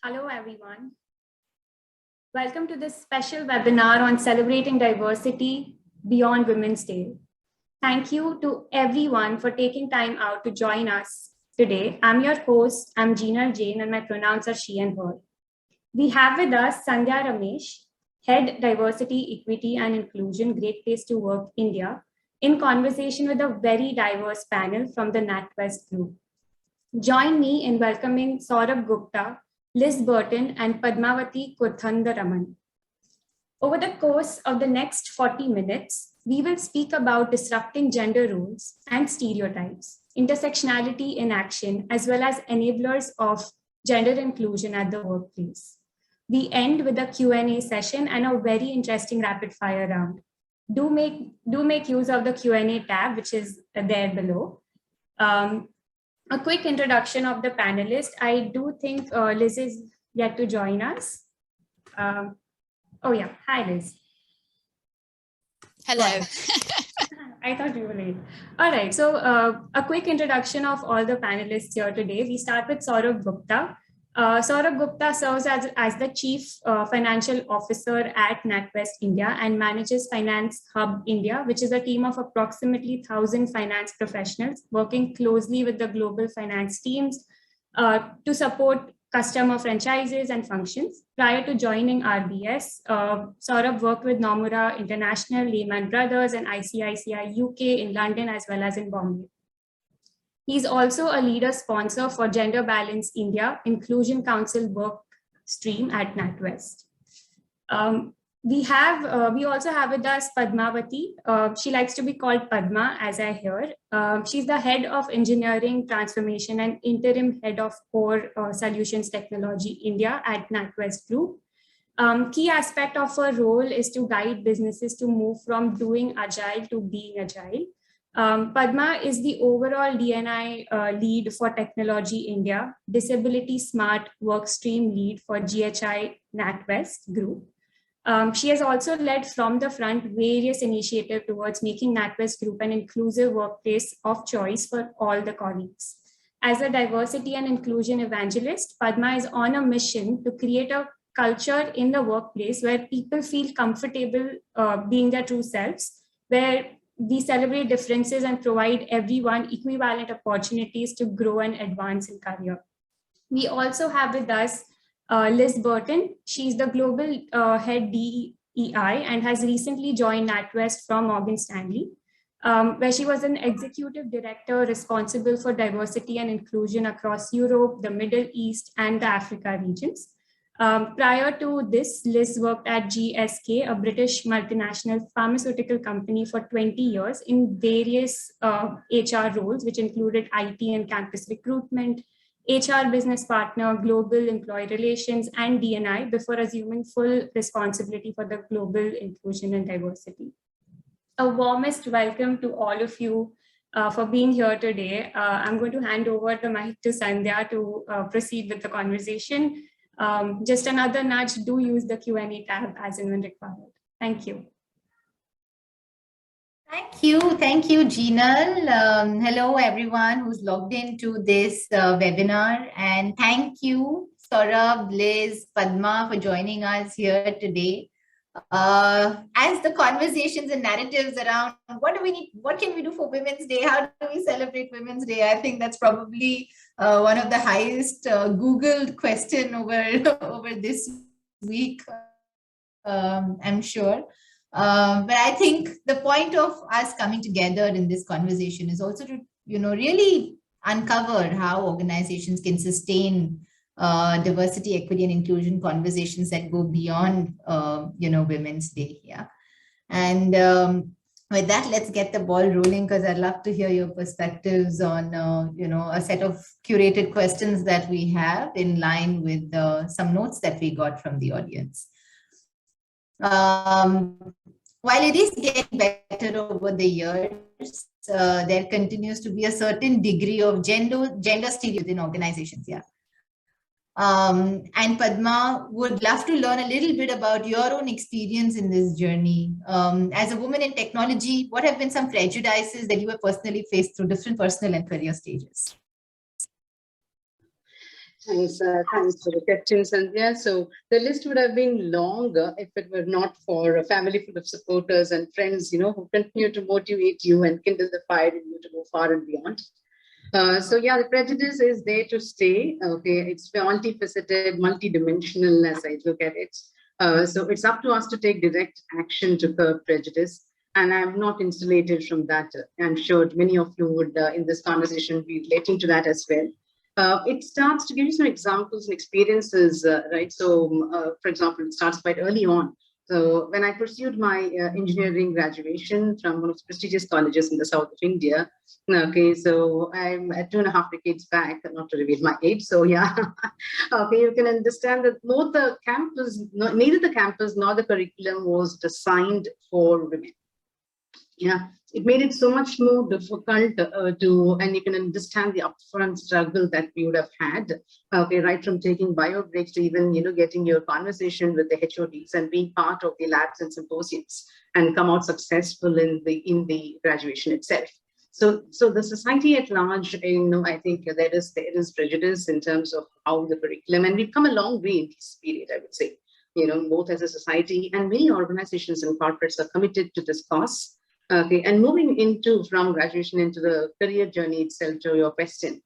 Hello, everyone. Welcome to this special webinar on celebrating diversity beyond Women's Day. Thank you to everyone for taking time out to join us today. I'm your host, I'm Gina Jain, and my pronouns are she and her. We have with us Sandhya Ramesh, Head Diversity, Equity and Inclusion, Great Place to Work, India, in conversation with a very diverse panel from the NatWest group. Join me in welcoming Saurabh Gupta, Liz Burton, and Padmavathy Kothandaraman. Over the course of the next 40 minutes, we will speak about disrupting gender roles and stereotypes, intersectionality in action, as well as enablers of gender inclusion at the workplace. We end with a Q&A session and a very interesting rapid fire round. Do make use of the Q&A tab, which is there below. A quick introduction of the panelists. I do think Liz is yet to join us. Oh yeah, hi Liz. Hello. I thought you were late. All right, so a quick introduction of all the panelists here today. We start with Saurabh Gupta. Saurabh Gupta serves as the Chief Financial Officer at NatWest India and manages Finance Hub India, which is a team of approximately 1,000 finance professionals working closely with the global finance teams to support customer franchises and functions. Prior to joining RBS, Saurabh worked with Nomura International, Lehman Brothers, and ICICI UK in London as well as in Bombay. He's also a leader sponsor for Gender Balance India Inclusion Council work stream at NatWest. We also have with us Padmavathy. She likes to be called Padma, as I hear. She's the head of engineering transformation and interim head of core solutions technology India at NatWest Group. Key aspect of her role is to guide businesses to move from doing agile to being agile. Padma is the overall D&I lead for Technology India, Disability Smart Workstream lead for GHI NatWest Group. She has also led from the front various initiatives towards making NatWest Group an inclusive workplace of choice for all the colleagues. As a diversity and inclusion evangelist, Padma is on a mission to create a culture in the workplace where people feel comfortable being their true selves, where we celebrate differences and provide everyone equivalent opportunities to grow and advance in career. We also have with us Liz Burton. She's the global head DEI and has recently joined NatWest from Morgan Stanley, where she was an executive director responsible for diversity and inclusion across Europe, the Middle East, and the Africa regions. Prior to this, Liz worked at GSK, a British multinational pharmaceutical company, for 20 years in various HR roles, which included IT and campus recruitment, HR business partner, global employee relations, and D&I before assuming full responsibility for the global inclusion and diversity. A warmest welcome to all of you for being here today. I'm going to hand over the mic to Sandhya to proceed with the conversation. Just another nudge, do use the Q&A tab as and when required. Thank you. Thank you, Gina. Hello, everyone who's logged into this webinar. And thank you, Saurabh, Liz, Padma, for joining us here today. As the conversations and narratives around what can we do for Women's Day? How do we celebrate Women's Day? I think that's probably one of the highest Googled question over this week, I'm sure. But I think the point of us coming together in this conversation is also to, really uncover how organizations can sustain diversity, equity, and inclusion conversations that go beyond, Women's Day. Yeah. And with that, let's get the ball rolling, because I'd love to hear your perspectives on, a set of curated questions that we have in line with some notes that we got from the audience. While it is getting better over the years, there continues to be a certain degree of gender stereotypes in organizations. Yeah. And Padma, would love to learn a little bit about your own experience in this journey. As a woman in technology, what have been some prejudices that you have personally faced through different personal and career stages? Thanks for the question, Sandhya. So the list would have been longer if it were not for a family full of supporters and friends, who continue to motivate you and kindle the fire in you to go far and beyond. So yeah, the prejudice is there to stay. Okay, it's multifaceted, multidimensional as I look at it. So it's up to us to take direct action to curb prejudice. And I'm not insulated from that. I'm sure many of you would, in this conversation, be relating to that as well. It starts to give you some examples and experiences, right? So, for example, it starts quite early on. So when I pursued my engineering graduation from one of the prestigious colleges in the south of India, okay, so I'm at 2.5 decades back, not to reveal my age. So yeah, okay, you can understand that both the campus, neither the campus nor the curriculum was designed for women. Yeah, it made it so much more difficult and you can understand the upfront struggle that we would have had. Okay, right from taking bio breaks to even, getting your conversation with the HODs and being part of the labs and symposiums and come out successful in the graduation itself. So the society at large, I think there is prejudice in terms of how the curriculum, and we've come a long way in this period, I would say. Both as a society and many organizations and corporates are committed to this cause. Okay, and moving from graduation into the career journey itself to your question.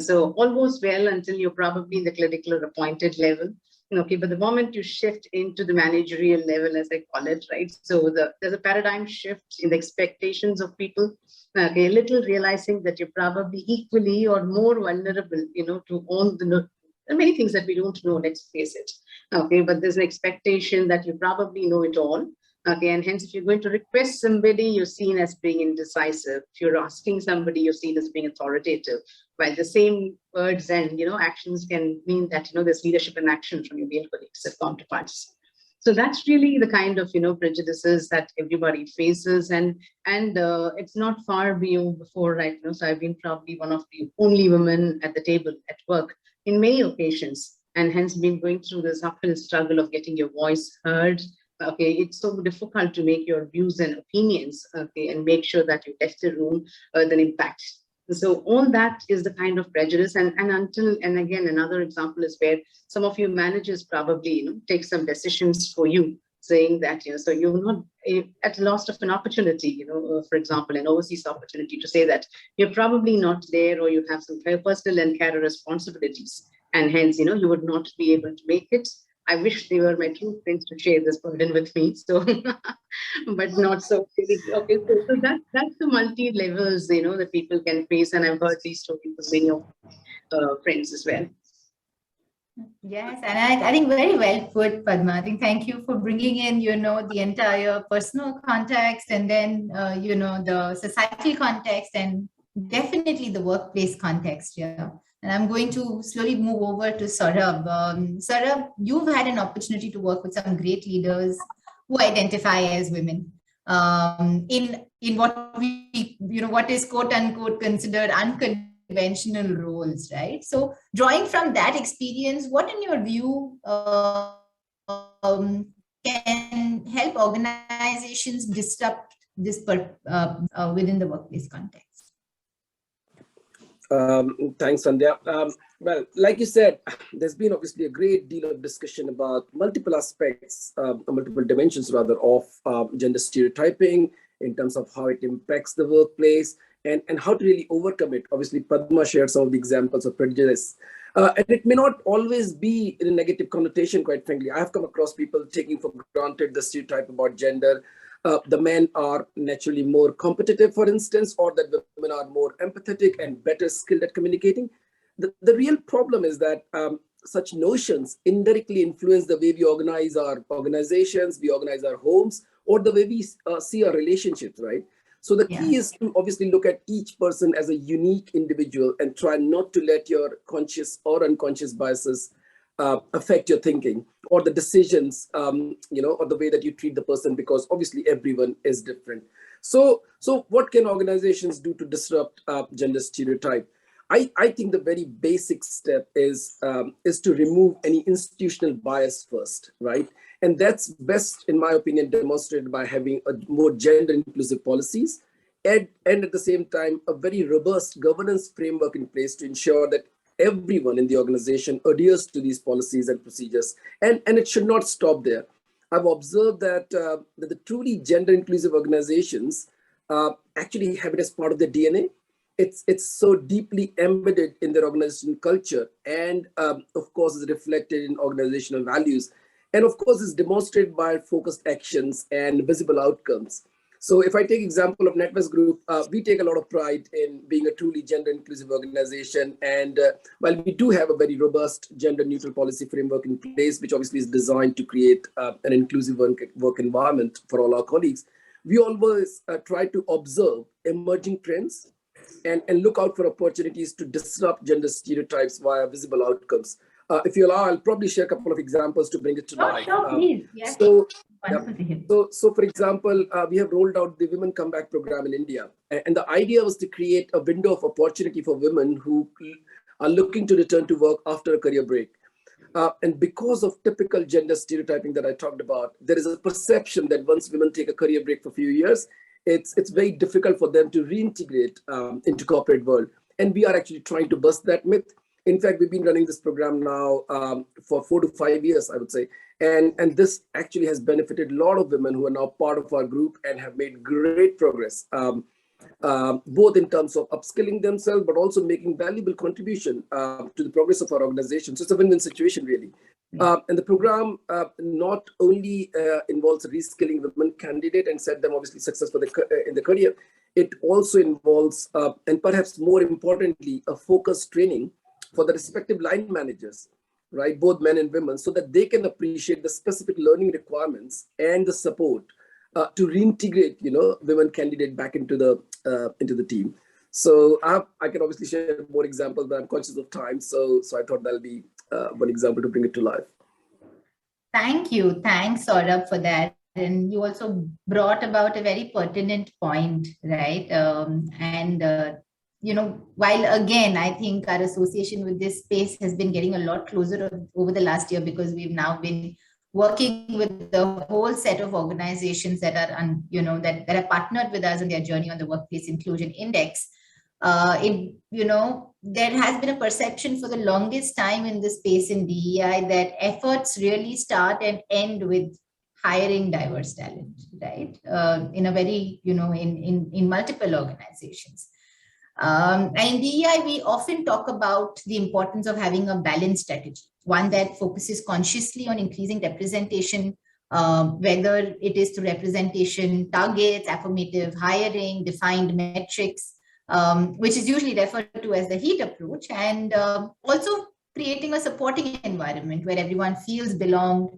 So all goes well until you're probably in the clerical or appointed level. Okay, but the moment you shift into the managerial level, as I call it, right? So there's a paradigm shift in the expectations of people. Okay, little realizing that you're probably equally or more vulnerable, to all the many things that we don't know, let's face it. Okay, but there's an expectation that you probably know it all. Okay, and hence, if you're going to request somebody, you're seen as being indecisive. If you're asking somebody, you're seen as being authoritative. While the same words and actions can mean that there's leadership and action from your male colleagues and counterparts. So that's really the kind of prejudices that everybody faces, and it's not far before, right? So I've been probably one of the only women at the table at work in many occasions, and hence been going through this uphill struggle of getting your voice heard. Okay, it's so difficult to make your views and opinions, okay, and make sure that you left the room with an impact. So all that is the kind of prejudice, and again, another example is where some of your managers probably take some decisions for you, saying that so you're not at the loss of an opportunity, for example, an overseas opportunity, to say that you're probably not there, or you have some personal and career responsibilities, and hence you would not be able to make it. I wish they were my true friends to share this burden with me. So, but not so. Okay, so that's the multi levels, that people can face, and I've heard these stories from many of friends as well. Yes, and I think very well put, Padma. I think thank you for bringing in, the entire personal context, and then, the societal context, and definitely the workplace context. Yeah. And I'm going to slowly move over to Saurabh. Saurabh, you've had an opportunity to work with some great leaders who identify as women in what what is quote unquote considered unconventional roles, right? So, drawing from that experience, what, in your view, can help organizations disrupt this within the workplace context? Thanks, Sandhya. Well, like you said, there's been obviously a great deal of discussion about multiple aspects, multiple dimensions rather, of gender stereotyping in terms of how it impacts the workplace and how to really overcome it. Obviously, Padma shared some of the examples of prejudice. And it may not always be in a negative connotation, quite frankly. I have come across people taking for granted the stereotype about gender. The men are naturally more competitive, for instance, or that the women are more empathetic and better skilled at communicating. The real problem is that such notions indirectly influence the way we organize our organizations, we organize our homes, or the way we see our relationships, right? So the key is to obviously look at each person as a unique individual and try not to let your conscious or unconscious biases affect your thinking or the decisions, or the way that you treat the person, because obviously everyone is different. So what can organizations do to disrupt gender stereotype? I think the very basic step is to remove any institutional bias first, right? And that's best, in my opinion, demonstrated by having a more gender inclusive policies and at the same time, a very robust governance framework in place to ensure that everyone in the organization adheres to these policies and procedures. And it should not stop there. I've observed that, that the truly gender inclusive organizations actually have it as part of their DNA. It's so deeply embedded in their organizational culture, and of course is reflected in organizational values, and of course is demonstrated by focused actions and visible outcomes. So if I take example of NatWest Group, we take a lot of pride in being a truly gender inclusive organization. And while we do have a very robust gender neutral policy framework in place, which obviously is designed to create an inclusive work environment for all our colleagues, we always try to observe emerging trends and look out for opportunities to disrupt gender stereotypes via visible outcomes. If you allow, I'll probably share a couple of examples to bring it to life. Sure, please. Yes. So, Wonderful to hear. So for example, we have rolled out the Women Comeback program in India. And the idea was to create a window of opportunity for women who are looking to return to work after a career break. And because of typical gender stereotyping that I talked about, there is a perception that once women take a career break for a few years, it's very difficult for them to reintegrate into corporate world. And we are actually trying to bust that myth. In fact, we've been running this program now for 4 to 5 years, I would say. And this actually has benefited a lot of women who are now part of our group and have made great progress, both in terms of upskilling themselves, but also making valuable contribution to the progress of our organization. So it's a win-win situation, really. And the program not only involves reskilling women candidate and set them obviously successful in the career, it also involves, and perhaps more importantly, a focused training for the respective line managers, right, both men and women, so that they can appreciate the specific learning requirements and the support to reintegrate, women candidate back into the team. So I can obviously share more examples, but I'm conscious of time, so I thought that'll be one example to bring it to life. Thank you. Thanks, Saurabh, for that. And you also brought about a very pertinent point, right? While again, I think our association with this space has been getting a lot closer over the last year, because we've now been working with the whole set of organizations that are, that are partnered with us on their journey on the Workplace Inclusion Index. There has been a perception for the longest time in the space in DEI that efforts really start and end with hiring diverse talent, right? In a very, in multiple organizations. And in DEI, we often talk about the importance of having a balanced strategy, one that focuses consciously on increasing representation, whether it is through representation targets, affirmative hiring, defined metrics, which is usually referred to as the HEAT approach, and also creating a supporting environment where everyone feels belonged.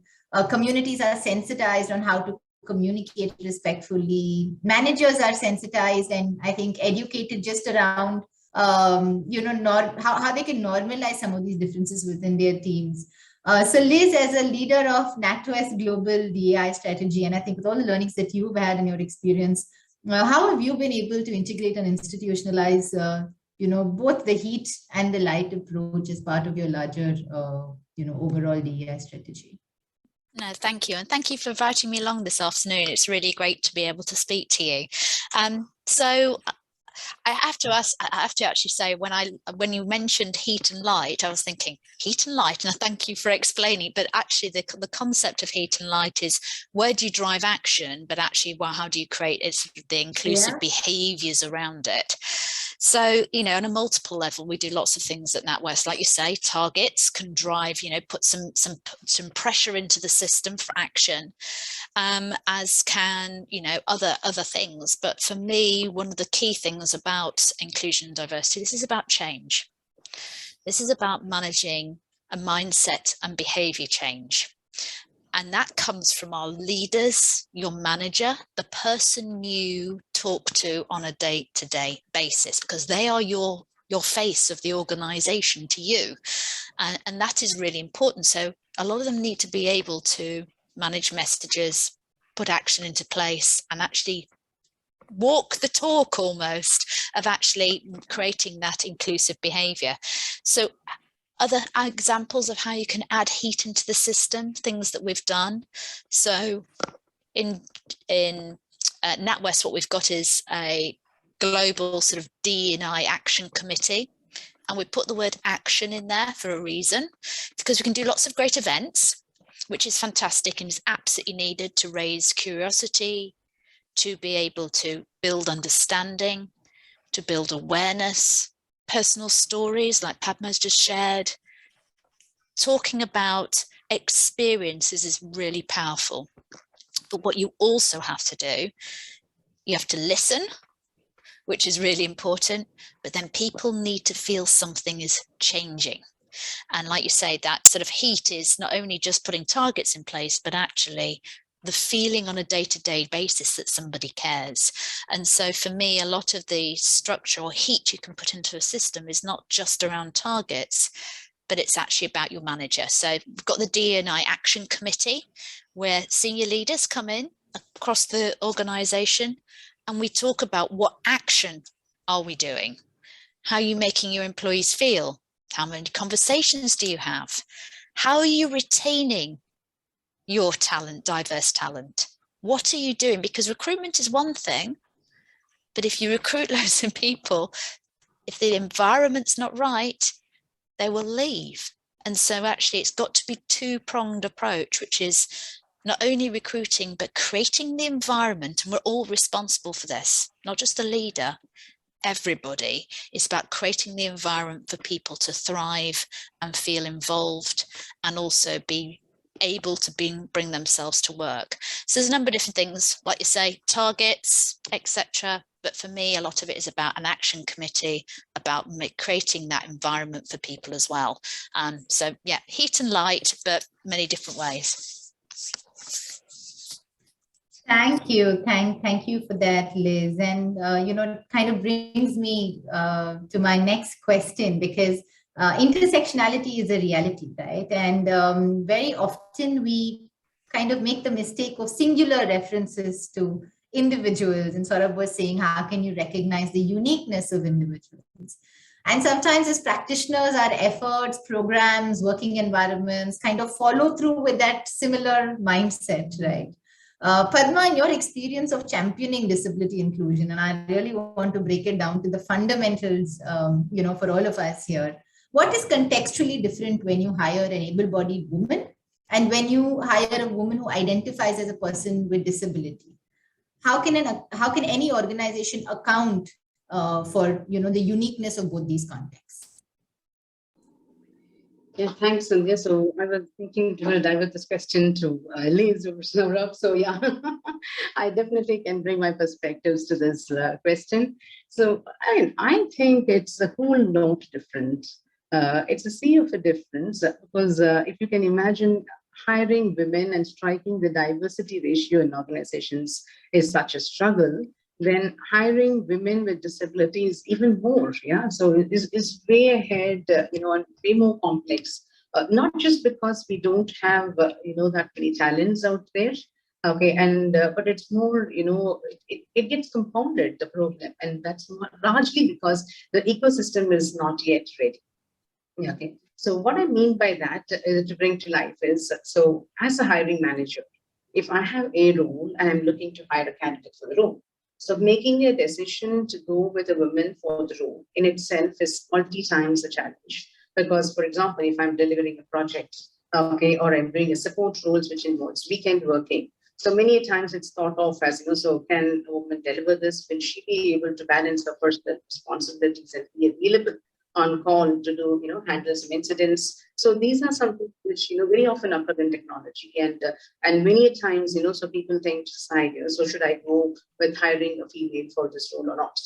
Communities are sensitized on how to communicate respectfully. Managers are sensitized and I think educated just around, how they can normalize some of these differences within their teams. So Liz, as a leader of NatWest Global DEI strategy, and I think with all the learnings that you've had in your experience, how have you been able to integrate and institutionalize, both the HEAT and the LIGHT approach as part of your larger, overall DEI strategy? No, thank you. And thank you for inviting me along this afternoon. It's really great to be able to speak to you. So I have to actually say, when you mentioned HEAT and LIGHT, I was thinking HEAT and LIGHT, and I thank you for explaining. But actually, the concept of HEAT and LIGHT is, where do you drive action? But actually, how do you create the inclusive behaviours around it? So, on a multiple level, we do lots of things at NatWest. Like you say, targets can drive, put some pressure into the system for action, as can, other things. But for me, one of the key things about inclusion and diversity, this is about change. This is about managing a mindset and behavior change. And that comes from our leaders, your manager, the person you talk to on a day-to-day basis, because they are your face of the organization to you. And that is really important. So a lot of them need to be able to manage messages, put action into place, and actually walk the talk almost of actually creating that inclusive behavior. So other examples of how you can add HEAT into the system, things that we've done. So in NatWest, what we've got is a global sort of D&I action committee. And we put the word action in there for a reason, because we can do lots of great events, which is fantastic and is absolutely needed to raise curiosity, to be able to build understanding, to build awareness, personal stories like Padma's just shared. Talking about experiences is really powerful. But what you also have to do, you have to listen, which is really important, but then people need to feel something is changing. And like you say, that sort of heat is not only just putting targets in place, but actually the feeling on a day-to-day basis that somebody cares. And so for me, a lot of the structure or heat you can put into a system is not just around targets, but it's actually about your manager. So we've got the D&I Action Committee, where senior leaders come in across the organization, and we talk about what action are we doing? How are you making your employees feel? How many conversations do you have? How are you retaining your talent, diverse talent? What are you doing? Because recruitment is one thing, but if you recruit loads of people, if the environment's not right, they will leave. And so actually it's got to be two-pronged approach, which is not only recruiting, but creating the environment. And we're all responsible for this, not just the leader, everybody. It's about creating the environment for people to thrive and feel involved, and also be able to bring themselves to work. So there's a number of different things, like you say, targets, etc. But for me, a lot of it is about an action committee, about creating that environment for people as well. So yeah, heat and light, but many different ways. Thank you. Thank you for that, Liz. And, it kind of brings me to my next question, because intersectionality is a reality, right? And very often we kind of make the mistake of singular references to individuals, and sort of was saying, how can you recognize the uniqueness of individuals? And sometimes as practitioners, our efforts, programs, working environments kind of follow through with that similar mindset, right? Padma, in your experience of championing disability inclusion, and I really want to break it down to the fundamentals, for all of us here, what is contextually different when you hire an able-bodied woman and when you hire a woman who identifies as a person with disability? How can any organization account for the uniqueness of both these contexts? Yeah, thanks, Sandhya. So I was thinking to divert this question to Liz or Saurabh. So yeah, I definitely can bring my perspectives to this question. So I think it's a whole lot different. It's a sea of a difference, because if you can imagine, hiring women and striking the diversity ratio in organizations is such a struggle, then hiring women with disabilities even more. Yeah, so it's way ahead, and way more complex. Not just because we don't have, that many talents out there. Okay, and but it's more, it gets compounded, the problem, and that's largely because the ecosystem is not yet ready. Okay, so what I mean by that to bring to life is, so as a hiring manager, if I have a role and I'm looking to hire a candidate for the role, so making a decision to go with a woman for the role in itself is multi-times a challenge. Because, for example, if I'm delivering a project, okay, or I'm doing a support roles which involves weekend working, so many times it's thought of as, so can a woman deliver this? Will she be able to balance her personal responsibilities and be available on call to do, handle some incidents? So these are something which, very often occur in technology. And many times, so people think to decide, so should I go with hiring a female for this role or not?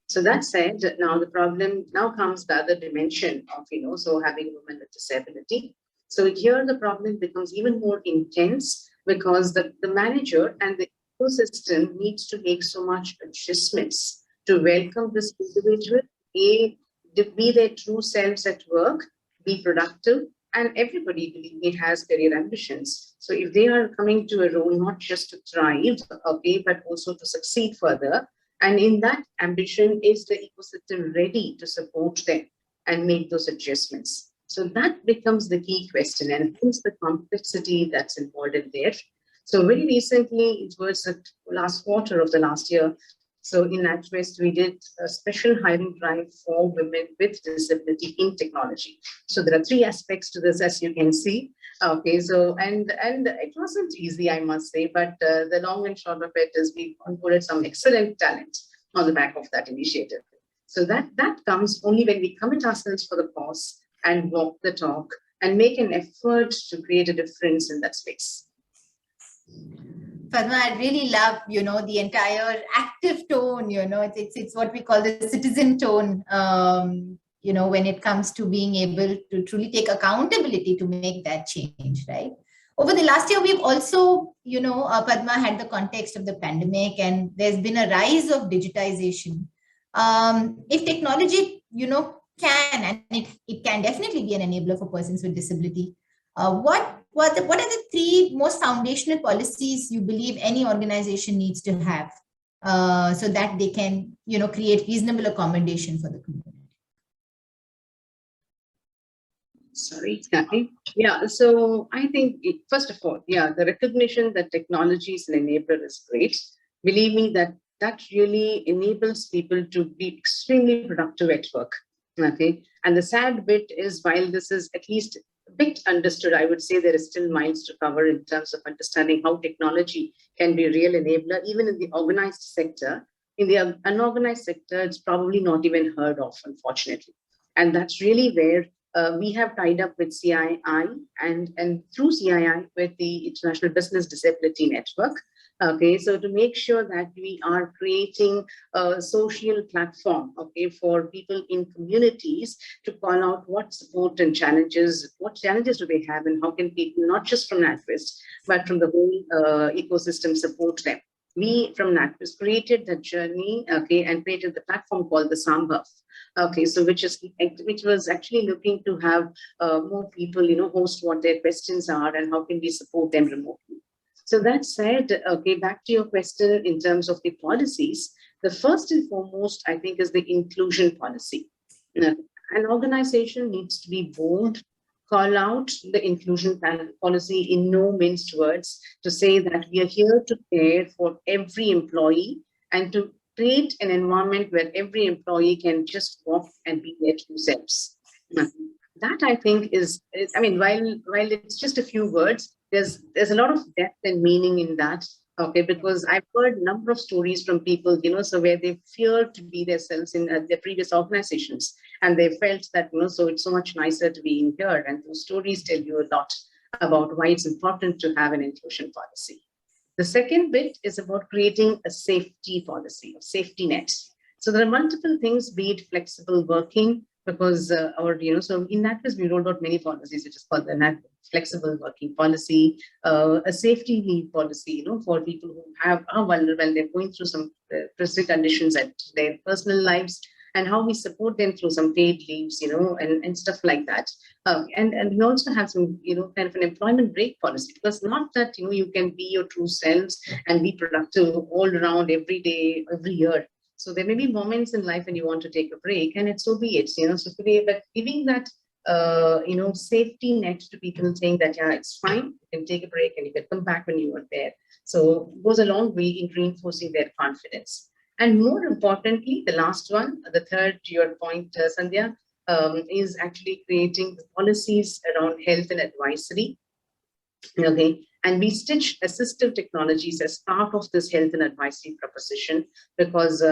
So that said, now the problem now comes the other dimension of, so having a woman with disability. So here the problem becomes even more intense, because the manager and the ecosystem needs to make so much adjustments to welcome this individual, to be their true selves at work, be productive, and everybody, believe me, has career ambitions. So if they are coming to a role not just to thrive, okay, but also to succeed further, and in that ambition, is the ecosystem ready to support them and make those adjustments? So that becomes the key question, and hence the complexity that's involved in there. So very recently, it was the last quarter of the last year, So in NatWest, we did a special hiring drive for women with disability in technology. So there are three aspects to this, as you can see. Okay, so and it wasn't easy, I must say, but the long and short of it is we onboarded some excellent talent on the back of that initiative. So that comes only when we commit ourselves for the cause and walk the talk and make an effort to create a difference in that space. Padma, I really love, the entire active tone, it's what we call the citizen tone, when it comes to being able to truly take accountability to make that change, right? Over the last year, we've also, Padma, had the context of the pandemic, and there's been a rise of digitization. If technology, can, and it can definitely be an enabler for persons with disability, what are the three most foundational policies you believe any organization needs to have so that they can, create reasonable accommodation for the community? Sorry, Kathy. Yeah, so I think, first of all, the recognition that technology is an enabler is great. Believe me, that really enables people to be extremely productive at work. Okay, and the sad bit is, while this is at least a bit understood, I would say there is still miles to cover in terms of understanding how technology can be a real enabler, even in the organized sector. In the unorganized sector, it's probably not even heard of, unfortunately. And that's really where we have tied up with CII and through CII with the International Business Disability Network. Okay, so to make sure that we are creating a social platform, okay, for people in communities to call out what support and challenges, what challenges do they have, and how can people, not just from NatWest, but from the whole ecosystem, support them. We from NatWest created that journey, okay, and created the platform called the Sambhav. Okay, so which was actually looking to have more people, host what their questions are and how can we support them remotely. So that said, okay, back to your question in terms of the policies, the first and foremost, I think, is the inclusion policy. Now, an organization needs to be bold, call out the inclusion policy in no minced words, to say that we are here to care for every employee and to create an environment where every employee can just walk and be their true selves. That, I think, is I mean, while it's just a few words, there's a lot of depth and meaning in that. Okay, because I've heard a number of stories from people, so where they fear to be themselves in their previous organizations, and they felt that, so it's so much nicer to be in here. And those stories tell you a lot about why it's important to have an inclusion policy. The second bit is about creating a safety policy, a safety net. So there are multiple things, be it flexible working, because so in NatWest, we rolled out many policies, which is called the flexible working policy, a safety leave policy, for people who are vulnerable and they're going through some stressful conditions at their personal lives, and how we support them through some paid leaves, and stuff like that. And we also have some, kind of an employment break policy, because not that, you can be your true selves and be productive all around every day, every year. So there may be moments in life when you want to take a break, and so be it, so today, but giving that, safety net to people, saying that, yeah, it's fine, you can take a break and you can come back when you are there. So it goes a long way in reinforcing their confidence. And more importantly, the last one, the third to your point, Sandhya, is actually creating the policies around health and advisory. Okay, and we stitch assistive technologies as part of this health and advisory proposition, because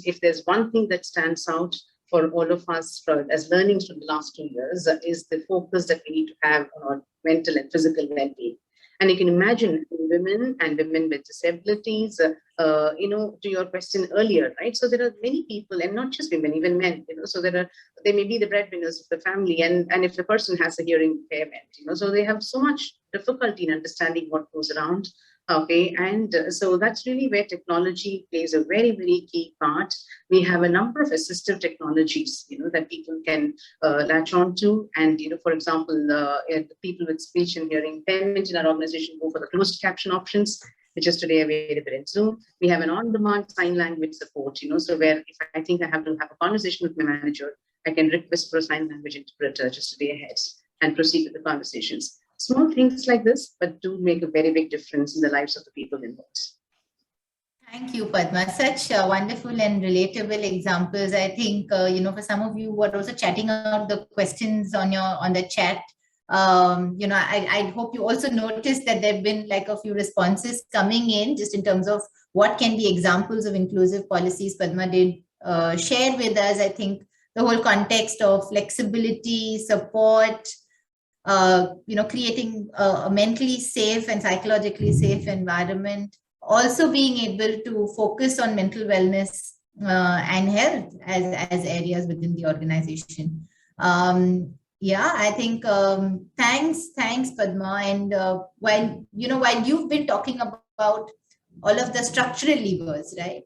if there's one thing that stands out for all of us as learnings from the last 2 years, is the focus that we need to have on our mental and physical well-being. And you can imagine women and women with disabilities, to your question earlier, right? So there are many people, and not just women, even men, so they may be the breadwinners of the family. And if the person has a hearing impairment, so they have so much difficulty in understanding what goes around. Okay, and so that's really where technology plays a very, very key part. We have a number of assistive technologies, that people can latch on to. And, for example, the people with speech and hearing impairment in our organization go for the closed caption options, which is today available in Zoom. We have an on-demand sign language support, so where if I think I have to have a conversation with my manager, I can request for a sign language interpreter just a day ahead and proceed with the conversations. Small things like this, but do make a very big difference in the lives of the people involved. Thank you, Padma. Such wonderful and relatable examples. I think for some of you who are also chatting out the questions on the chat. I hope you also noticed that there have been like a few responses coming in just in terms of what can be examples of inclusive policies. Padma did share with us, I think, the whole context of flexibility, support, creating a mentally safe and psychologically safe environment, also being able to focus on mental wellness and health as areas within the organization. I think thanks Padma. And while you've been talking about all of the structural levers, right?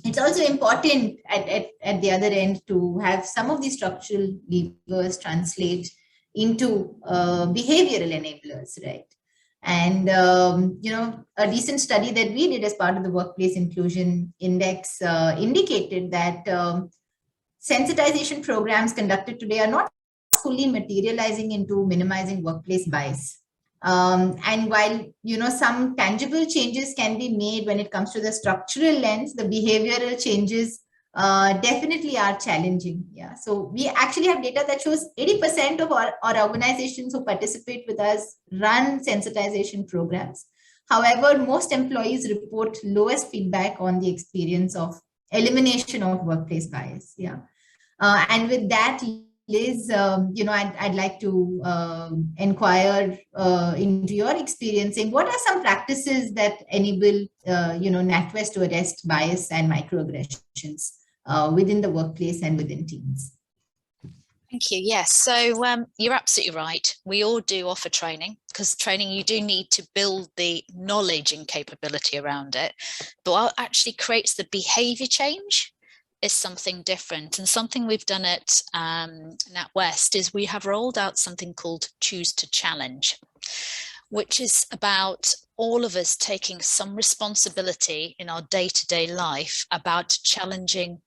It's also important at the other end to have some of these structural levers translate into behavioral enablers, right? And a recent study that we did as part of the Workplace Inclusion Index indicated that sensitization programs conducted today are not fully materializing into minimizing workplace bias. And while some tangible changes can be made when it comes to the structural lens, the behavioral changes definitely are challenging. Yeah. So we actually have data that shows 80% of our organizations who participate with us run sensitization programs. However, most employees report lowest feedback on the experience of elimination of workplace bias. Yeah. And with that, Liz, I'd like to inquire into your experiencing. What are some practices that enable, NatWest to arrest bias and microaggressions within the workplace and within teams? Thank you. Yes, so you're absolutely right. We all do offer training, because training, you do need to build the knowledge and capability around it. But what actually creates the behavior change is something different. And something we've done at NatWest is we have rolled out something called Choose to Challenge, which is about all of us taking some responsibility in our day-to-day life about challenging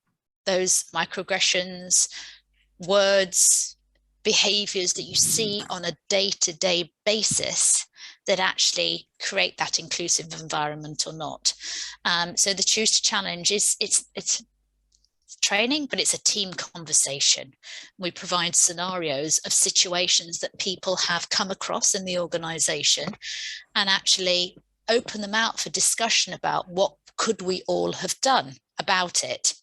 those microaggressions, words, behaviors that you see on a day-to-day basis that actually create that inclusive environment or not. So the Choose to Challenge is it's training, but it's a team conversation. We provide scenarios of situations that people have come across in the organization and actually open them out for discussion about what could we all have done about it.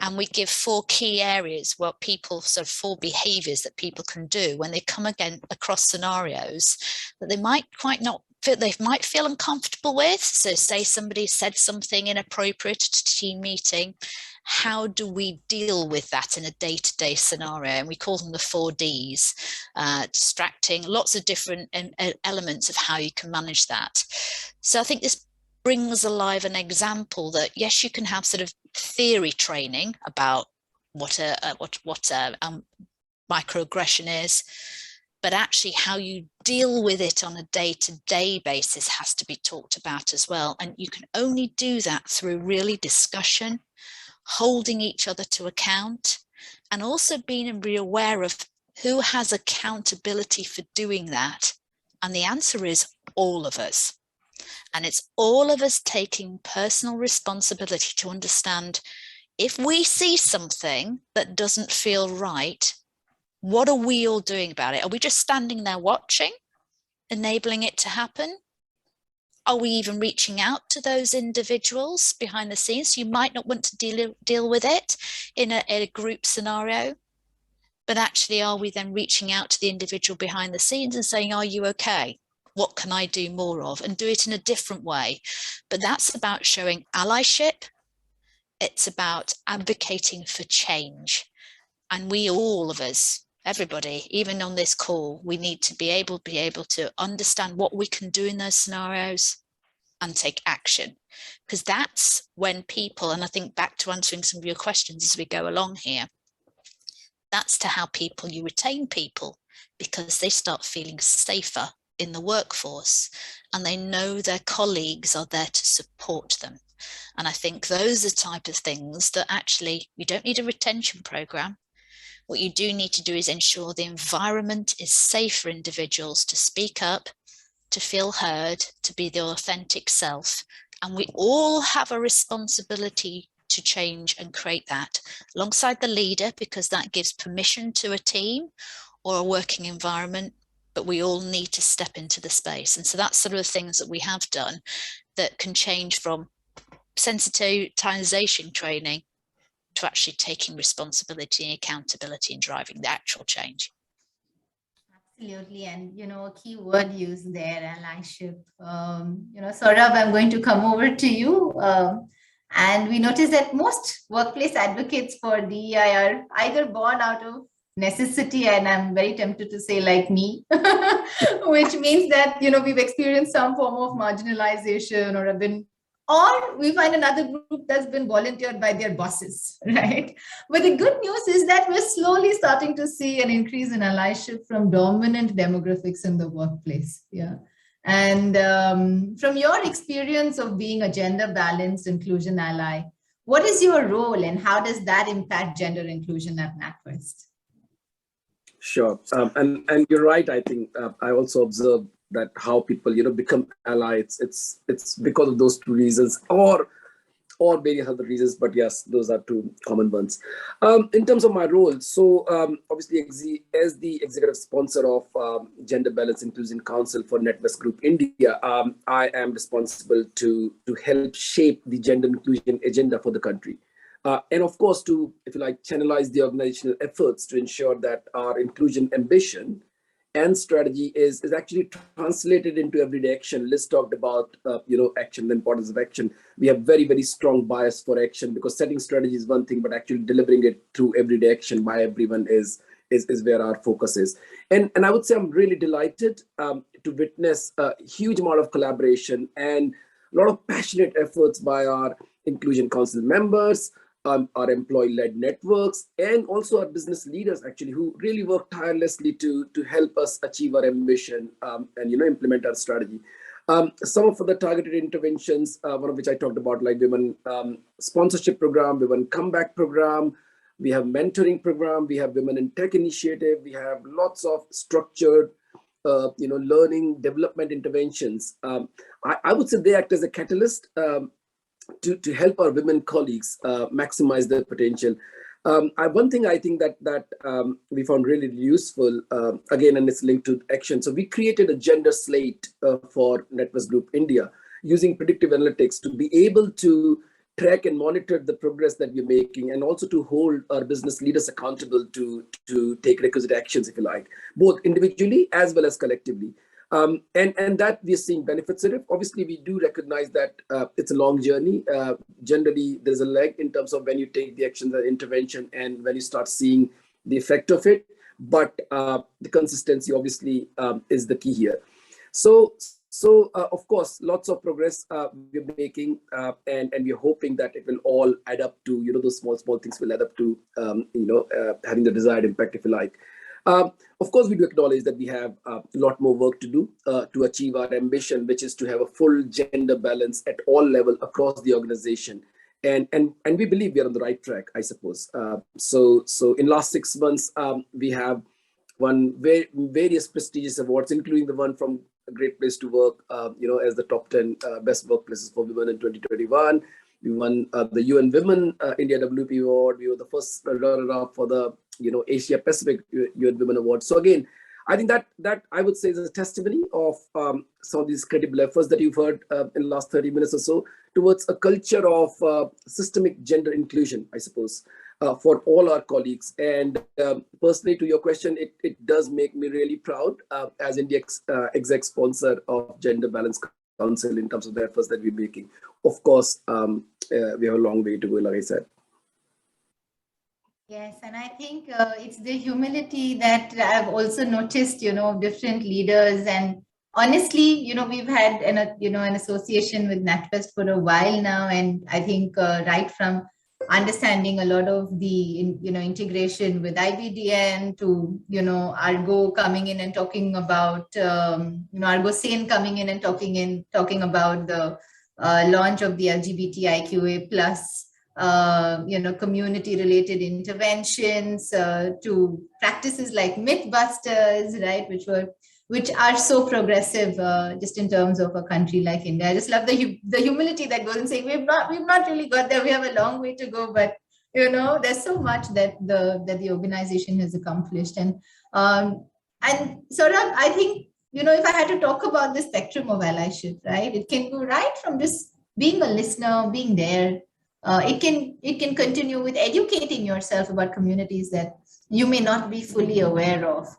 And we give 4 key areas where people, sort of 4 behaviors that people can do when they come again across scenarios that they might might feel uncomfortable with. So say somebody said something inappropriate at a team meeting, how do we deal with that in a day-to-day scenario? And we call them the 4 Ds, distracting, lots of different elements of how you can manage that. So I think this brings alive an example that, yes, you can have sort of theory training about what microaggression is, but actually how you deal with it on a day-to-day basis has to be talked about as well. And you can only do that through really discussion, holding each other to account, and also being really aware of who has accountability for doing that. And the answer is all of us. And it's all of us taking personal responsibility to understand, if we see something that doesn't feel right, what are we all doing about it? Are we just standing there watching, enabling it to happen? Are we even reaching out to those individuals behind the scenes? You might not want to deal with it in a group scenario, but actually, are we then reaching out to the individual behind the scenes and saying, are you okay? What can I do more of? And do it in a different way. But that's about showing allyship. It's about advocating for change. And we, all of us, everybody, even on this call, we need to be able to understand what we can do in those scenarios and take action. Because that's when people, and I think back to answering some of your questions as we go along here, that's to how you retain people, because they start feeling safer in the workforce and they know their colleagues are there to support them. And I think those are the type of things that actually you don't need a retention program. What you do need to do is ensure the environment is safe for individuals to speak up, to feel heard, to be their authentic self, And we all have a responsibility to change and create that alongside the leader, because that gives permission to a team or a working environment, but we all need to step into the space. And so that's sort of the things that we have done that can change from sensitization training to actually taking responsibility and accountability and driving the actual change. Absolutely. And, a key word used there, allyship. Saurabh, I'm going to come over to you. And we notice that most workplace advocates for DEI are either born out of necessity, and I'm very tempted to say like me, which means that, we've experienced some form of marginalization or have been, or we find another group that's been volunteered by their bosses, right? But the good news is that we're slowly starting to see an increase in allyship from dominant demographics in the workplace. Yeah. And from your experience of being a gender balanced inclusion ally, what is your role and how does that impact gender inclusion at NatWest? Sure. And you're right. I think I also observed that how people, become allies. It's because of those two reasons or various other reasons. But yes, those are two common ones. In terms of my role, so obviously as the executive sponsor of Gender Balance Inclusion Council for NatWest Group India, I am responsible to help shape the gender inclusion agenda for the country. And of course, to, if you like, channelize the organizational efforts to ensure that our inclusion ambition and strategy is actually translated into everyday action. Liz talked about, action, the importance of action. We have very, very strong bias for action because setting strategy is one thing, but actually delivering it through everyday action by everyone is where our focus is. And I would say I'm really delighted to witness a huge amount of collaboration and a lot of passionate efforts by our Inclusion Council members, our employee-led networks, and also our business leaders, actually, who really work tirelessly to help us achieve our ambition and implement our strategy. Some of the targeted interventions, one of which I talked about, like women sponsorship program, women comeback program, we have mentoring program, we have women in tech initiative, we have lots of structured learning development interventions. I would say they act as a catalyst to help our women colleagues maximize their potential. One thing I think that we found really useful, again, and it's linked to action. So we created a gender slate for NatWest Group India using predictive analytics to be able to track and monitor the progress that we're making, and also to hold our business leaders accountable to take requisite actions, if you like, both individually as well as collectively. And that we're seeing benefits of it. Obviously, we do recognize that it's a long journey. Generally, there's a lag in terms of when you take the action, the intervention, and when you start seeing the effect of it. But the consistency, obviously, is the key here. So of course, lots of progress we're making, and we're hoping that it will all add up to, those small things will add up to, having the desired impact, if you like. Of course, we do acknowledge that we have a lot more work to do to achieve our ambition, which is to have a full gender balance at all levels across the organization. And we believe we are on the right track, I suppose. So in last 6 months, we have won various prestigious awards, including the one from A Great Place to Work, as the top 10 best workplaces for women in 2021. We won the UN Women India WP Award. We were the first runner-up for the Asia Pacific UN Women Award. So again, I think that I would say is a testimony of some of these credible efforts that you've heard in the last 30 minutes or so towards a culture of systemic gender inclusion, I suppose, for all our colleagues. And personally, to your question, it does make me really proud as India exec sponsor of Gender Balance Council in terms of the efforts that we're making. Of course, we have a long way to go, like I said. Yes, and I think it's the humility that I've also noticed, different leaders. And honestly, we've had an association with NatWest for a while now, and I think right from understanding a lot of the integration with IBDN to Argo coming in and talking about Argo Sane coming in and talking about the launch of the LGBTIQA plus community related interventions to practices like Mythbusters, right, which which are so progressive, just in terms of a country like India. I just love the humility that goes in saying we've not really got there. We have a long way to go, but there's so much that the organization has accomplished. And sort of, I think, if I had to talk about the spectrum of allyship, right, it can go right from just being a listener, being there. It can continue with educating yourself about communities that you may not be fully aware of,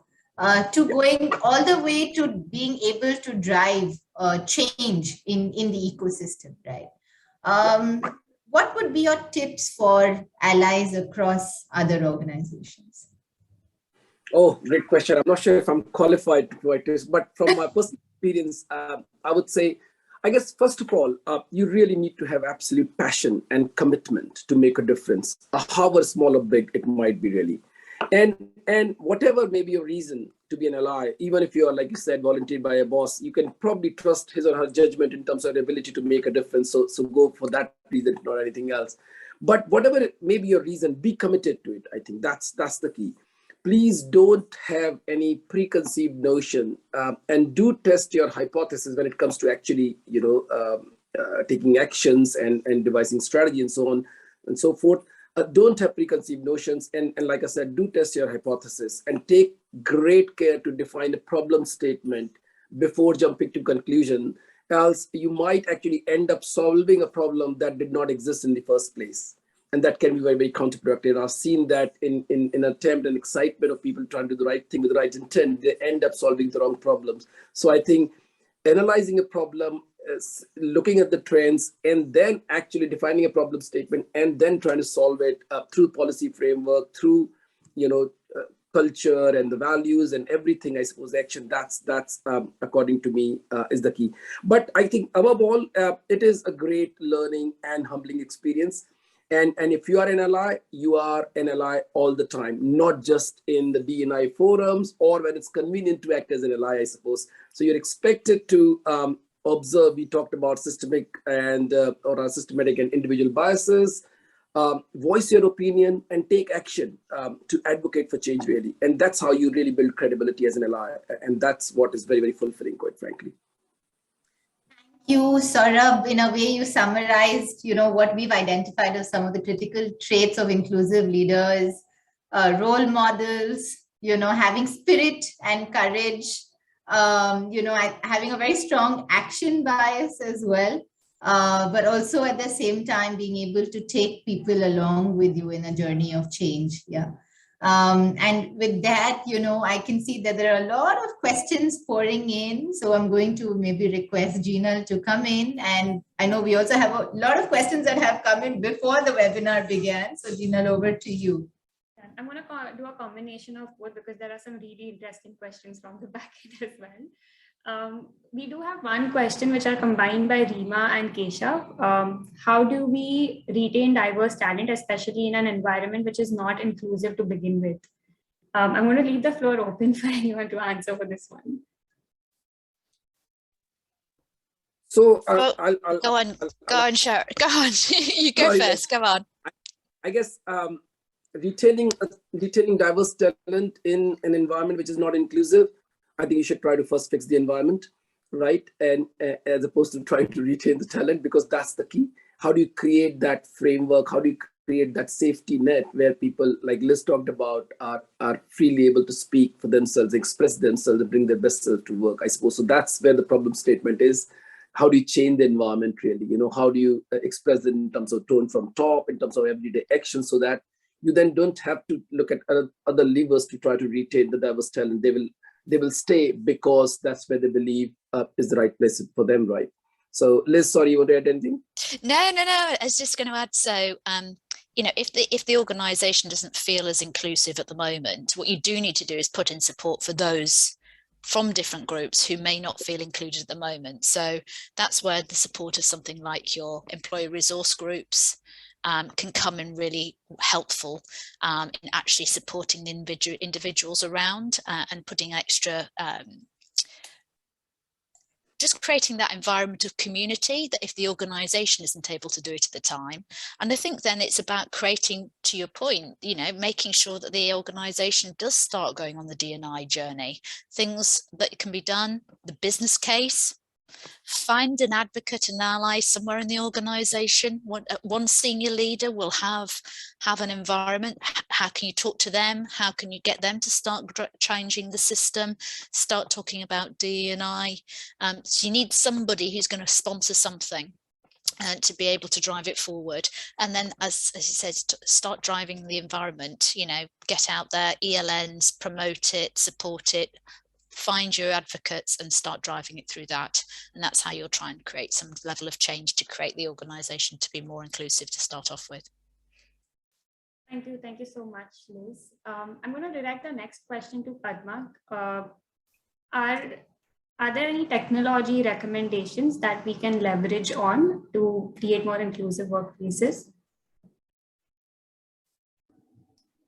to going all the way to being able to drive change in the ecosystem, right? What would be your tips for allies across other organizations? Oh, great question. I'm not sure if I'm qualified to provide this, but from my personal experience, I would say, I guess, first of all, you really need to have absolute passion and commitment to make a difference, however small or big it might be, really. And whatever may be your reason to be an ally, even if you are, like you said, volunteered by a boss, you can probably trust his or her judgment in terms of their ability to make a difference. So go for that reason, not anything else. But whatever may be your reason, be committed to it. I think that's the key. Please don't have any preconceived notion, and do test your hypothesis when it comes to actually, taking actions and devising strategy and so on and so forth. Don't have preconceived notions, and like I said, do test your hypothesis and take great care to define a problem statement before jumping to conclusion, else you might actually end up solving a problem that did not exist in the first place. And that can be very, very counterproductive. I've seen that in attempt and excitement of people trying to do the right thing with the right intent, they end up solving the wrong problems. So I think analyzing a problem, looking at the trends, and then actually defining a problem statement, and then trying to solve it through policy framework, through culture and the values and everything, I suppose, action, that's according to me, is the key. But I think above all, it is a great learning and humbling experience. And if you are an ally, you are an ally all the time, not just in the D&I forums or when it's convenient to act as an ally, I suppose. So you're expected to observe. We talked about systemic and or systematic and individual biases, voice your opinion and take action to advocate for change, really. And that's how you really build credibility as an ally. And that's what is very, very fulfilling, quite frankly. You, Saurabh, in a way, you summarized, what we've identified as some of the critical traits of inclusive leaders, role models, having spirit and courage, having a very strong action bias as well, but also at the same time being able to take people along with you in a journey of change. Yeah. And with that, I can see that there are a lot of questions pouring in. So I'm going to maybe request Jinal to come in. And I know we also have a lot of questions that have come in before the webinar began. So Jinal, over to you. I'm going to do a combination of both because there are some really interesting questions from the back end as well. We do have one question which are combined by Rima and Keshav. How do we retain diverse talent, especially in an environment which is not inclusive to begin with? I'm going to leave the floor open for anyone to answer for this one. So I'll go on, Sharon. Go on. You go first. Come on. I guess retaining diverse talent in an environment which is not inclusive, I think you should try to first fix the environment, right? And as opposed to trying to retain the talent, because that's the key. How do you create that framework? How do you create that safety net where people, like Liz talked about, are freely able to speak for themselves, express themselves, and bring their best self to work, I suppose. So that's where the problem statement is. How do you change the environment, really? How do you express it in terms of tone from top, in terms of everyday action, so that you then don't have to look at other levers to try to retain the diverse talent. They will stay because that's where they believe is the right place for them, right? So Liz, sorry, you want to add anything? No. I was just going to add, so, if the organization doesn't feel as inclusive at the moment, what you do need to do is put in support for those from different groups who may not feel included at the moment. So that's where the support of something like your employee resource groups can come in really helpful in actually supporting the individuals around and putting extra just creating that environment of community that if the organization isn't able to do it at the time. And I think then it's about creating, to your point, you know, making sure that the organization does start going on the D&I journey, things that can be done, the business case, find an advocate, an ally somewhere in the organization. One senior leader will have an environment. How can you talk to them? How can you get them to start changing the system, start talking about D&I? So you need somebody who's going to sponsor something to be able to drive it forward. And then, as he says, start driving the environment, you know, get out there, ELNs, promote it, support it, find your advocates and start driving it through that. And that's how you'll try and create some level of change to create the organization to be more inclusive to start off with. Thank you so much, Liz. I'm going to direct the next question to Padma. Are there any technology recommendations that we can leverage on to create more inclusive workplaces?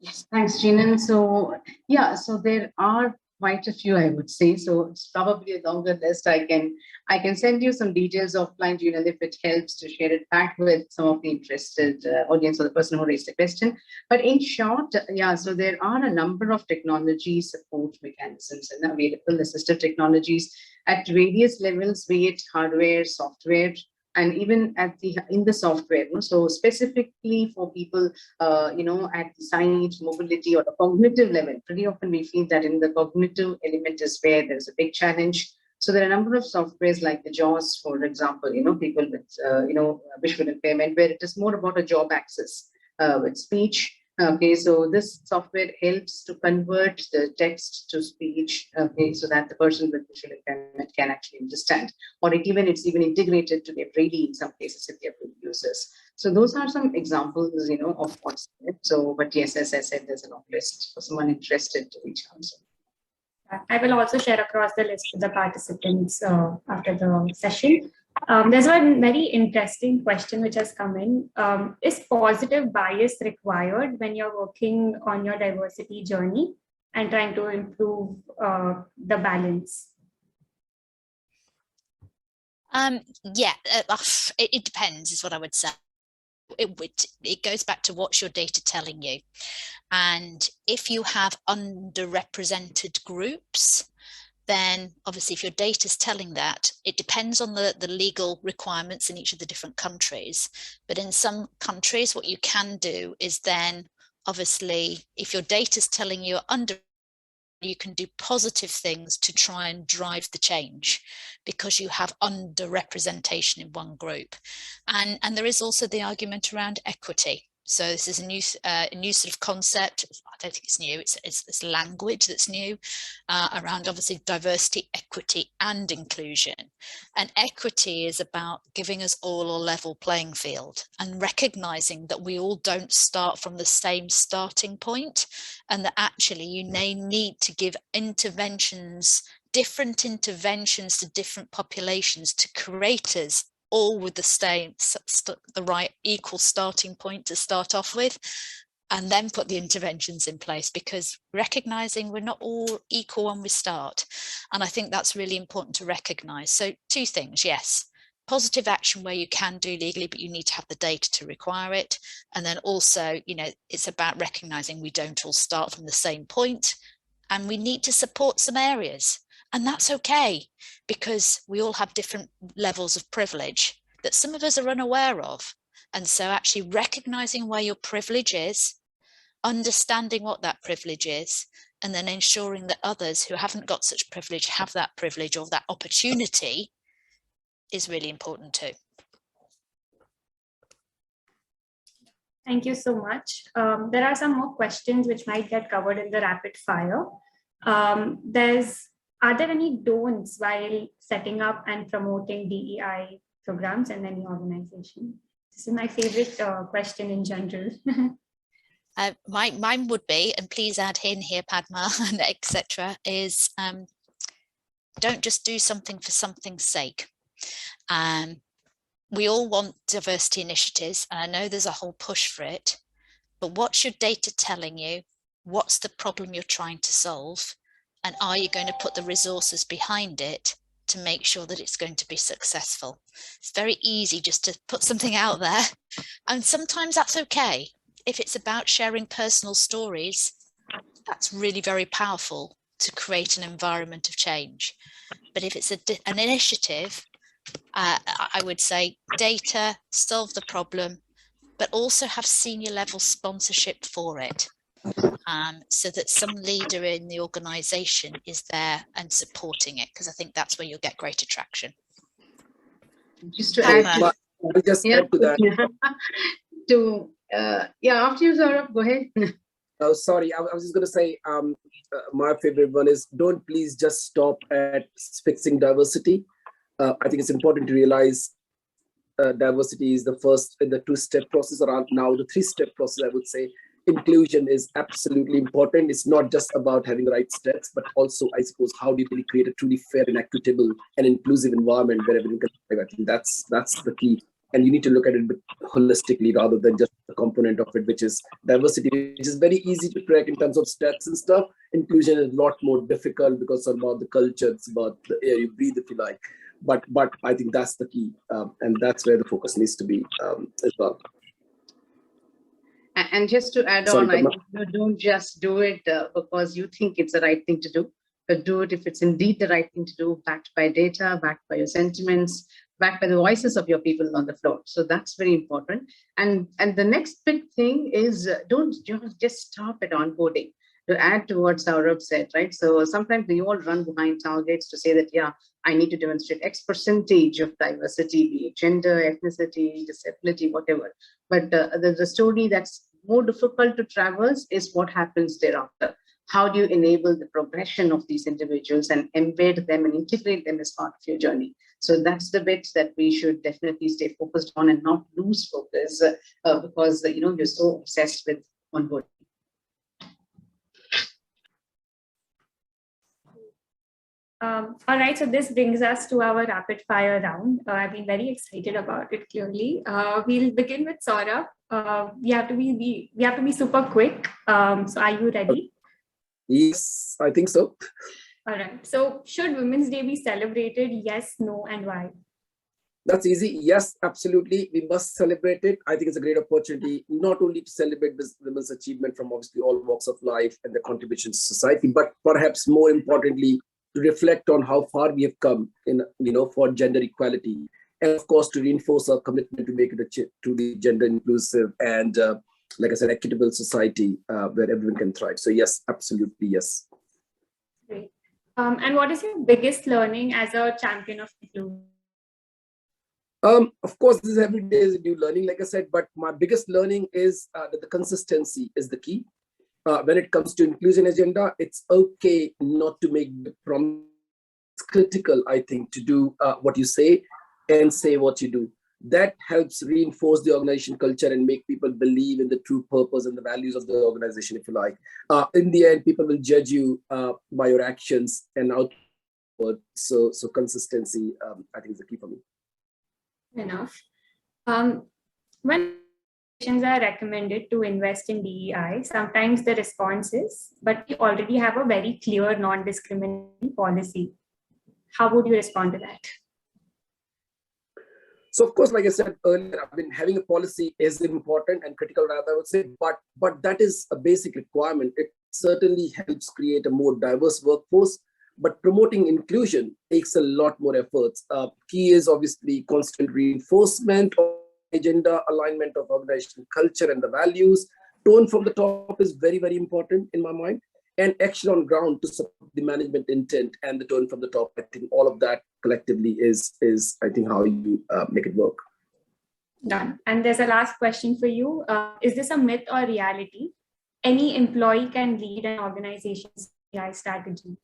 Yes, thanks, Jinan. So yeah, so there are quite a few, I would say. So it's probably a longer list. I can send you some details offline, Jinan, if it helps to share it back with some of the interested audience or the person who raised the question. But in short, yeah, so there are a number of technology support mechanisms and available assistive technologies at various levels, be it hardware, software, and even in the software. So specifically for people, at the site, mobility, or the cognitive level, pretty often we feel that in the cognitive element is where there's a big challenge. So there are a number of softwares like the JAWS, for example, people with, visual impairment, where it is more about a job access with speech. Okay, so this software helps to convert the text to speech, okay, so that the person with visual impairment can actually understand, or it's even integrated to their braille in some cases if they're good users. So those are some examples, of what's there. So, but yes, as I said, there's a long list for someone interested to reach out. So. I will also share across the list to the participants after the session. There's one very interesting question which has come in. Is positive bias required when you're working on your diversity journey and trying to improve the balance? It depends, is what I would say. It goes back to what's your data telling you. And if you have underrepresented groups, then obviously if your data is telling that, it depends on the legal requirements in each of the different countries. But in some countries, what you can do is then, obviously, if your data is telling you you can do positive things to try and drive the change because you have underrepresentation in one group. And there is also the argument around equity. So this is a new sort of concept. I don't think it's new. It's language that's new around obviously diversity, equity, and inclusion. And equity is about giving us all a level playing field and recognizing that we all don't start from the same starting point, and that actually you may need to give different interventions to different populations to create us all with the right equal starting point to start off with, and then put the interventions in place, because recognizing we're not all equal when we start. And I think that's really important to recognize. So two things, yes, positive action where you can do legally, but you need to have the data to require it. And then also, it's about recognizing we don't all start from the same point, and we need to support some areas. And that's okay, because we all have different levels of privilege that some of us are unaware of. And so actually recognizing where your privilege is, understanding what that privilege is, and then ensuring that others who haven't got such privilege have that privilege or that opportunity is really important too. Thank you so much. There are some more questions which might get covered in the rapid fire. Are there any don'ts while setting up and promoting DEI programs in any organization? This is my favorite question in general. Mine would be, and please add in here, Padma, and etc., is don't just do something for something's sake. We all want diversity initiatives, and I know there's a whole push for it, but what's your data telling you? What's the problem you're trying to solve? And are you going to put the resources behind it to make sure that it's going to be successful. It's very easy just to put something out there, and sometimes that's okay. If it's about sharing personal stories, that's really very powerful to create an environment of change. But if it's an initiative, I would say data, solve the problem, but also have senior level sponsorship for it, so that some leader in the organization is there and supporting it, because I think that's where you'll get greater traction. Just to add to, I'll just add to that. After you, Saurabh, go ahead. Oh, sorry, I was just going to say, my favorite one is, don't please just stop at fixing diversity. I think it's important to realize diversity is the first in the two-step process, around now the three-step process, I would say. Inclusion is absolutely important. It's not just about having the right steps, but also, I suppose, how do you really create a truly fair and equitable and inclusive environment where everyone can thrive? I think that's the key. And you need to look at it holistically rather than just a component of it, which is diversity, which is very easy to track in terms of stats and stuff. Inclusion is a lot more difficult because it's about the culture, it's about the air you breathe, if you like. But I think that's the key, and that's where the focus needs to be as well. And just to add on, I think you don't just do it because you think it's the right thing to do, but do it if it's indeed the right thing to do, backed by data, backed by your sentiments, backed by the voices of your people on the floor. So that's very important. And the next big thing is don't just stop at onboarding. To add to what Saurabh said, right? So sometimes we all run behind targets to say that, yeah, I need to demonstrate X percentage of diversity, be it gender, ethnicity, disability, whatever. But the story that's more difficult to traverse is what happens thereafter. How do you enable the progression of these individuals and embed them and integrate them as part of your journey? So that's the bit that we should definitely stay focused on and not lose focus because you're so obsessed with onboarding. All right, so this brings us to our rapid fire round. I've been very excited about it, clearly. We'll begin with Saurabh. We have to be super quick. So are you ready? Yes, I think so. All right, so should Women's Day be celebrated? Yes, no, and why? That's easy. Yes, absolutely. We must celebrate it. I think it's a great opportunity, not only to celebrate this women's achievement from obviously all walks of life and their contribution to society, but perhaps more importantly, to reflect on how far we have come in, for gender equality. And of course, to reinforce our commitment to make it a truly gender inclusive and, like I said, equitable society where everyone can thrive. So yes, absolutely, yes. Great. And what is your biggest learning as a champion of inclusion? Of course, this is every day is a new learning, like I said, but my biggest learning is that the consistency is the key. When it comes to inclusion agenda, it's okay not to make the promise. It's critical, I think, to do what you say and say what you do. That helps reinforce the organization culture and make people believe in the true purpose and the values of the organization, if you like. In the end, people will judge you by your actions and outward. So consistency, I think, is the key for me. Enough. When organizations are recommended to invest in DEI, sometimes the response is, but we already have a very clear non-discriminatory policy. How would you respond to that? So of course, like I said earlier, having a policy is important and critical, rather, I would say, but that is a basic requirement. It certainly helps create a more diverse workforce, but promoting inclusion takes a lot more efforts. Key is obviously constant reinforcement of agenda, alignment of organizational culture and the values. Tone from the top is very, very important in my mind. And action on ground to support the management intent and the tone from the top. I think all of that collectively is I think, how you make it work. Done. And there's a last question for you. Is this a myth or reality? Any employee can lead an organization's DEI strategy.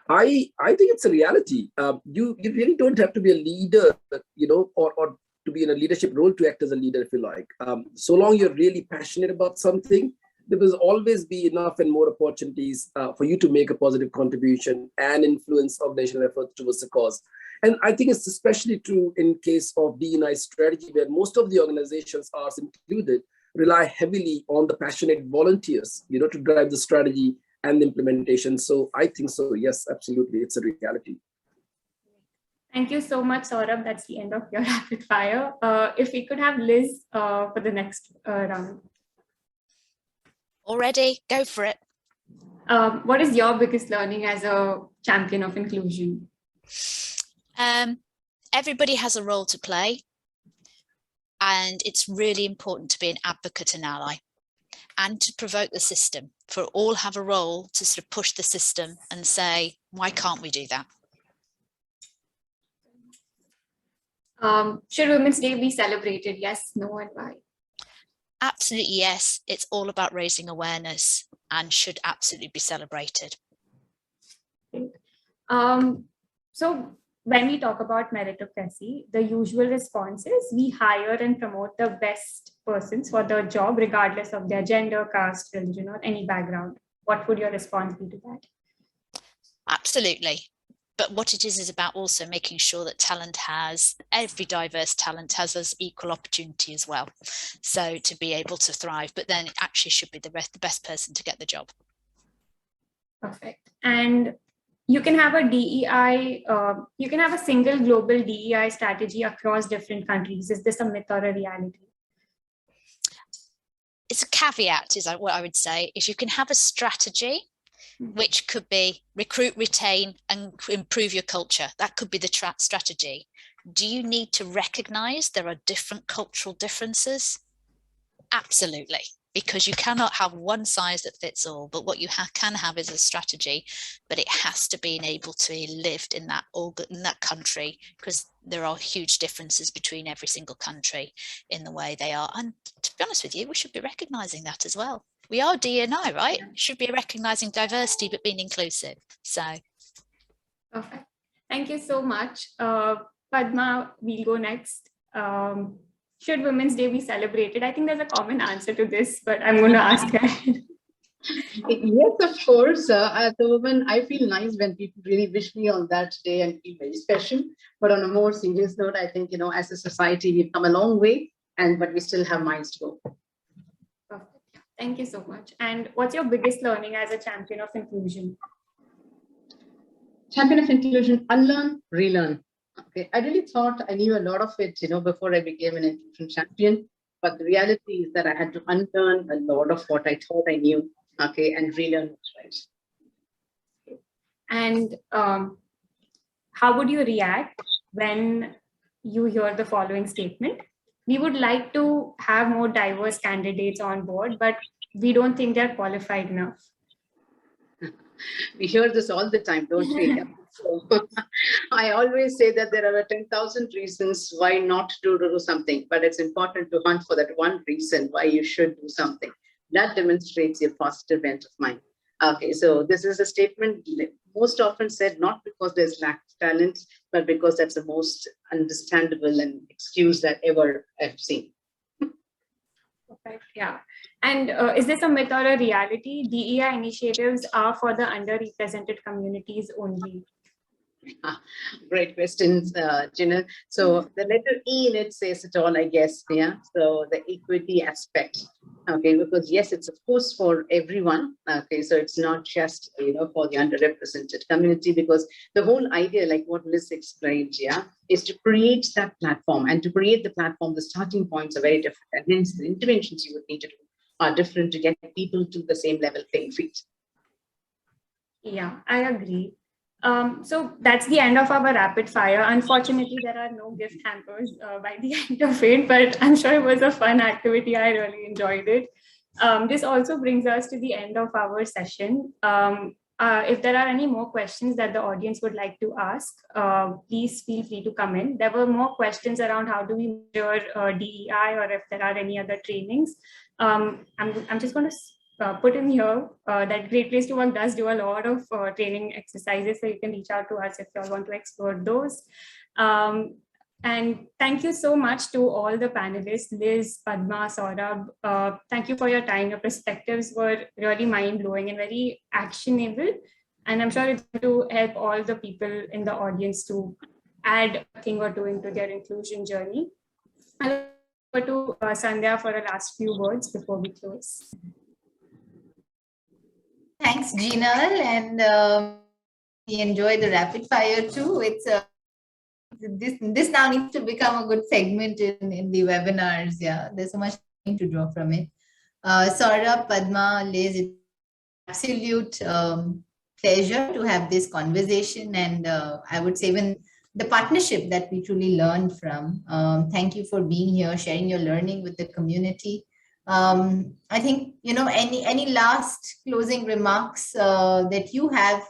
I think it's a reality. You really don't have to be a leader, or to be in a leadership role to act as a leader, if you like. So long you're really passionate about something, there will always be enough and more opportunities for you to make a positive contribution and influence organizational efforts towards the cause. And I think it's especially true in case of D&I strategy, where most of the organizations, ours included, rely heavily on the passionate volunteers, to drive the strategy and the implementation. So I think so, yes, absolutely, it's a reality. Thank you so much, Saurabh. That's the end of your rapid fire. If we could have Liz for the next round. Already, go for it. What is your biggest learning as a champion of inclusion? Everybody has a role to play, and it's really important to be an advocate and ally and to provoke the system, for all have a role to sort of push the system and say, why can't we do that? Should Women's Day be celebrated? Yes, no, and why? Absolutely, yes. It's all about raising awareness and should absolutely be celebrated. So when we talk about meritocracy, the usual response is we hire and promote the best persons for the job, regardless of their gender, caste, religion, or any background. What would your response be to that? Absolutely. But what it is about also making sure that every diverse talent has as equal opportunity as well. So to be able to thrive, but then it actually should be the best person to get the job. Perfect. And you can have a DEI, you can have a single global DEI strategy across different countries. Is this a myth or a reality? It's a caveat, is what I would say, is you can have a strategy which could be recruit, retain, and improve your culture. That could be the strategy. Do you need to recognize there are different cultural differences? Absolutely, because you cannot have one size that fits all, but what you can have is a strategy, but it has to be able to be lived in that country, because there are huge differences between every single country in the way they are. And to be honest with you, we should be recognizing that as well. We are D&I, right? Should be recognizing diversity, but being inclusive. So. Perfect. Thank you so much. Padma, we'll go next. Should Women's Day be celebrated? I think there's a common answer to this, but I'm going to ask her. Yes, of course. As a woman, I feel nice when people really wish me on that day and feel very special. But on a more serious note, I think, as a society, we've come a long way, but we still have miles to go. Perfect. Thank you so much. And what's your biggest learning as a champion of inclusion? Champion of inclusion, unlearn, relearn. Okay, I really thought I knew a lot of it, before I became an inclusion champion. But the reality is that I had to unlearn a lot of what I thought I knew, okay, and relearn what's right. And how would you react when you hear the following statement? We would like to have more diverse candidates on board, but we don't think they're qualified enough. We hear this all the time, don't we? So, I always say that there are 10,000 reasons why not to do something, but it's important to hunt for that one reason why you should do something. That demonstrates your positive bent of mind. Okay, so this is a statement most often said not because there's lack of talent, but because that's the most understandable and excuse that ever I've seen. Perfect. Yeah. And is this a myth or a reality? DEI initiatives are for the underrepresented communities only. Great questions, Jinal. So the letter E in it says it all, I guess. Yeah. So the equity aspect. Okay, because yes, it's of course for everyone. Okay, so it's not just for the underrepresented community, because the whole idea, like what Liz explained, is to create that platform, and to create the platform, the starting points are very different, and hence the interventions you would need to do are different to get people to the same level playing field. Yeah, I agree. So that's the end of our rapid fire. Unfortunately, there are no gift hampers by the end of it, but I'm sure it was a fun activity. I really enjoyed it. This also brings us to the end of our session. If there are any more questions that the audience would like to ask, please feel free to come in. There were more questions around how do we measure DEI, or if there are any other trainings. I'm just going to put in here that Great Place to Work does do a lot of training exercises, so you can reach out to us if you all want to explore those. And thank you so much to all the panelists, Liz, Padma, Saurabh. Thank you for your time. Your perspectives were really mind-blowing and very actionable. And I'm sure it's going to help all the people in the audience to add a thing or two into their inclusion journey. I'll go to Sandhya for a last few words before we close. Thanks, Jinal, and we enjoy the rapid fire too. It's this now needs to become a good segment in the webinars. Yeah, there's so much to draw from it. Saurabh, Padma, Liz, it's absolute pleasure to have this conversation, and I would say even the partnership that we truly learned from. Thank you for being here, sharing your learning with the community. I think, any last closing remarks that you have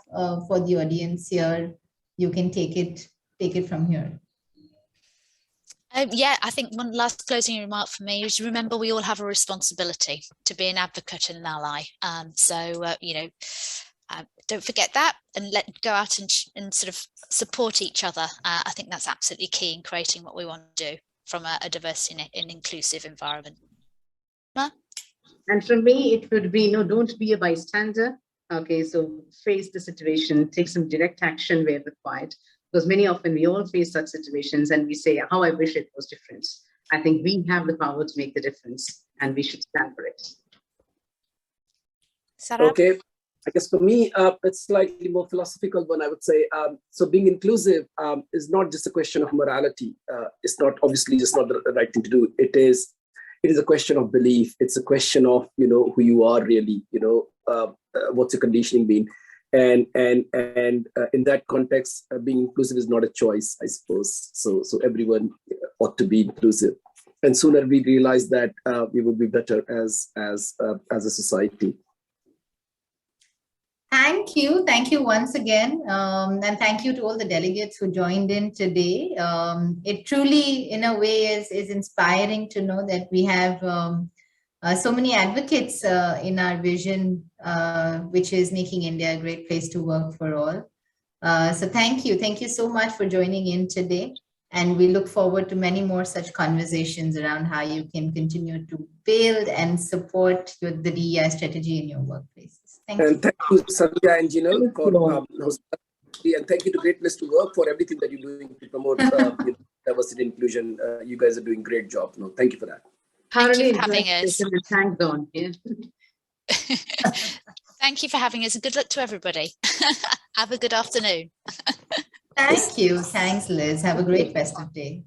for the audience here, you can take it from here. Yeah, I think one last closing remark for me is remember we all have a responsibility to be an advocate and an ally. Don't forget that, and go out and sort of support each other. I think that's absolutely key in creating what we want to do from a diversity and inclusive environment. And for me, it would be, don't be a bystander. Okay, so face the situation, take some direct action where required. Because many often we all face such situations and we say, how I wish it was different. I think we have the power to make the difference and we should stand for it. Sarab? Okay, I guess for me, it's slightly more philosophical one, I would say. So being inclusive is not just a question of morality. It's not obviously just not the right thing to do. It is a question of belief. It's a question of, who you are really, what's your conditioning been. And in that context, being inclusive is not a choice, I suppose. So everyone ought to be inclusive. And sooner we realize that we will be better as a society. Thank you once again, and thank you to all the delegates who joined in today. It truly, in a way, is inspiring to know that we have so many advocates in our vision, which is making India a great place to work for all. So thank you so much for joining in today. And we look forward to many more such conversations around how you can continue to build and support the DEI strategy in your workplaces. Thank you. And thank you, Sandhya and Jinal, for hosting. And thank you to Great Place to Work for everything that you're doing to promote diversity and inclusion. You guys are doing a great job. Thank you for that. Thank you for having us. Thanks, Dawn. Yeah. Thank you for having us, and good luck to everybody. Have a good afternoon. Thank you. Thanks, Liz. Have a great festive day.